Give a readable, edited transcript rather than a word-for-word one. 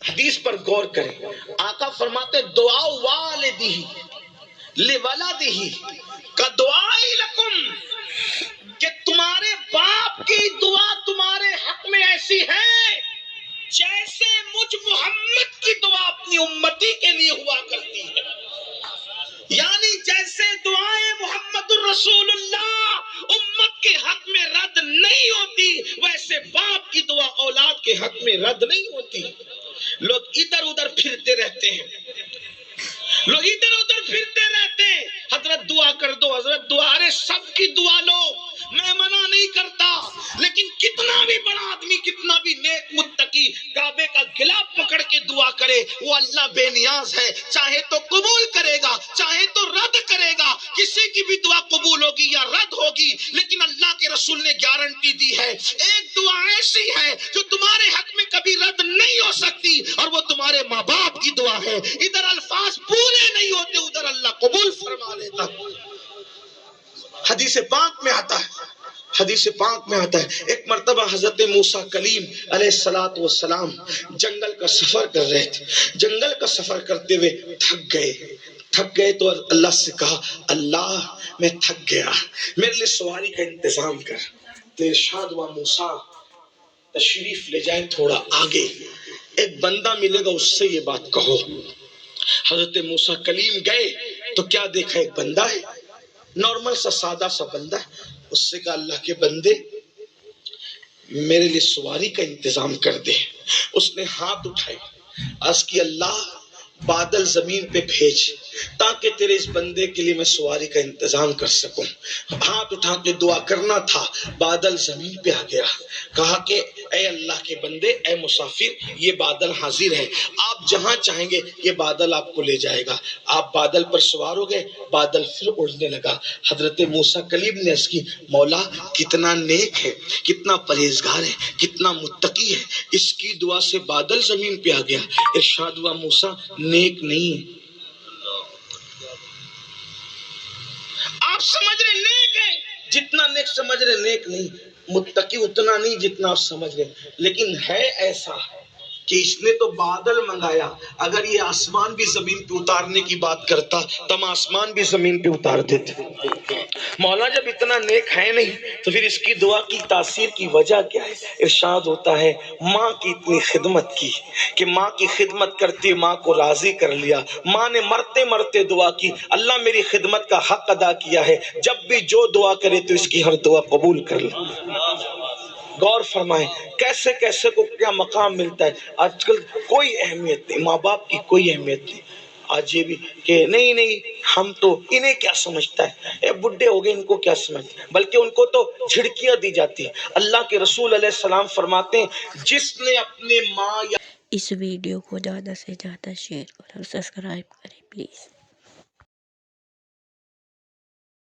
حدیث پر غور کریں. آقا فرماتے دعا والدی لولدہ کدعائی لکم، کہ تمہارے باپ کی دعا تمہارے حق میں ایسی ہے جیسے مجھ محمد کی دعا اپنی امتی کے لیے ہوا کرتی ہے. یعنی جیسے دعائیں محمد الرسول اللہ امت کے حق میں رد نہیں ہوتی، ویسے باپ کی دعا اولاد کے حق میں رد نہیں ہوتی. لوگ ادھر ادھر پھرتے رہتے ہیں، حضرت دعا کر دو، حضرت دعا. ارے سب کی دعا لو، میں منع نہیں کرتا، لیکن کتنا بھی بڑا آدمی، کتنا بھی نیک متقی کعبے کا گلاف پکڑ کے دعا کرے، وہ اللہ بے نیاز ہے. چاہے تو قبول کرے گا، چاہے تو رد کرے گا. کسی کی بھی دعا قبول ہوگی یا رد ہوگی، لیکن اللہ کے رسول نے گارنٹی دی ہے، ایک دعا ایسی ہے جو تمہارے حق میں کبھی رد نہیں ہو سکتی، اور وہ تمہارے ماں باپ کی دعا ہے. ادھر الفاظ پورے نہیں ہوتے، ادھر اللہ قبول فرما لیتا. حدیث پاک میں آتا ہے، حدیث پاک میں آتا ہے، ایک مرتبہ حضرت موسیٰ کلیم علیہ السلام جنگل کا سفر کر رہے تھے. جنگل کا سفر کرتے ہوئے تھک گئے تو اللہ سے کہا، اللہ میں تھک گیا، میرے لیے سواری کا انتظام کر. تو ارشاد ہوا، موسیٰ تشریف لے جائیں تھوڑا آگے، ایک بندہ ملے گا، اس سے یہ بات کہو. حضرت موسیٰ کلیم گئے تو کیا دیکھا، ایک بندہ ہے، نارمل سا سادہ سا بندہ ہے. اس سے کہا، اللہ کے بندے میرے لیے سواری کا انتظام کر دے. اس نے ہاتھ اٹھائے، عرض کی، اللہ بادل زمین پہ بھیج تاکہ تیرے اس بندے کے لیے میں سواری کا انتظام کر سکوں. ہاتھ اٹھا کے دعا کرنا تھا، بادل زمین پہ آ گیا. کہا کہ اے اللہ کے بندے، اے مسافر، یہ بادل حاضر ہے، آپ جہاں چاہیں گے یہ بادل آپ کو لے جائے گا. آپ بادل پر سوار ہو گئے، بادل پھر اڑنے لگا. حضرت موسیٰ کلیم نے عرض کی، مولا کتنا نیک ہے، کتنا پرہیزگار ہے، کتنا متقی ہے، اس کی دعا سے بادل زمین پہ آ گیا. ارشاد ہوا، موسیٰ نیک نہیں ہے. آپ سمجھ رہے نیک ہے، جتنا نیک سمجھ رہے نیک نہیں، متقی اتنا نہیں جتنا آپ سمجھ رہے. لیکن ہے ایسا کہ اس نے تو بادل منگایا، اگر یہ آسمان بھی زمین پہ اتارنے کی بات کرتا تو ہم آسمان بھی زمین پہ اتار دیتے. مولا جب اتنا نیک ہے نہیں تو پھر اس کی دعا کی تاثیر کی وجہ کیا ہے؟ ارشاد ہوتا ہے، ماں کی اتنی خدمت کی کہ ماں کی خدمت کرتی ماں کو راضی کر لیا. ماں نے مرتے مرتے دعا کی، اللہ میری خدمت کا حق ادا کیا ہے، جب بھی جو دعا کرے تو اس کی ہر دعا قبول کر لے. غور فرمائیں کیسے کیسے کو کیا مقام ملتا ہے. آج کل کوئی اہمیت نہیں، ماں باپ کی کوئی اہمیت نہیں. آج یہ بھی کہ نہیں ہم تو انہیں کیا سمجھتا ہے، اے بڈھے ہو گئے ان کو کیا سمجھتا ہے، بلکہ ان کو تو جھڑکیاں دی جاتی ہیں. اللہ کے رسول علیہ السلام فرماتے ہیں، جس نے اپنے ماں یا اس ویڈیو کو زیادہ سے زیادہ شیئر کریں اور سبسکرائب کریں پلیز.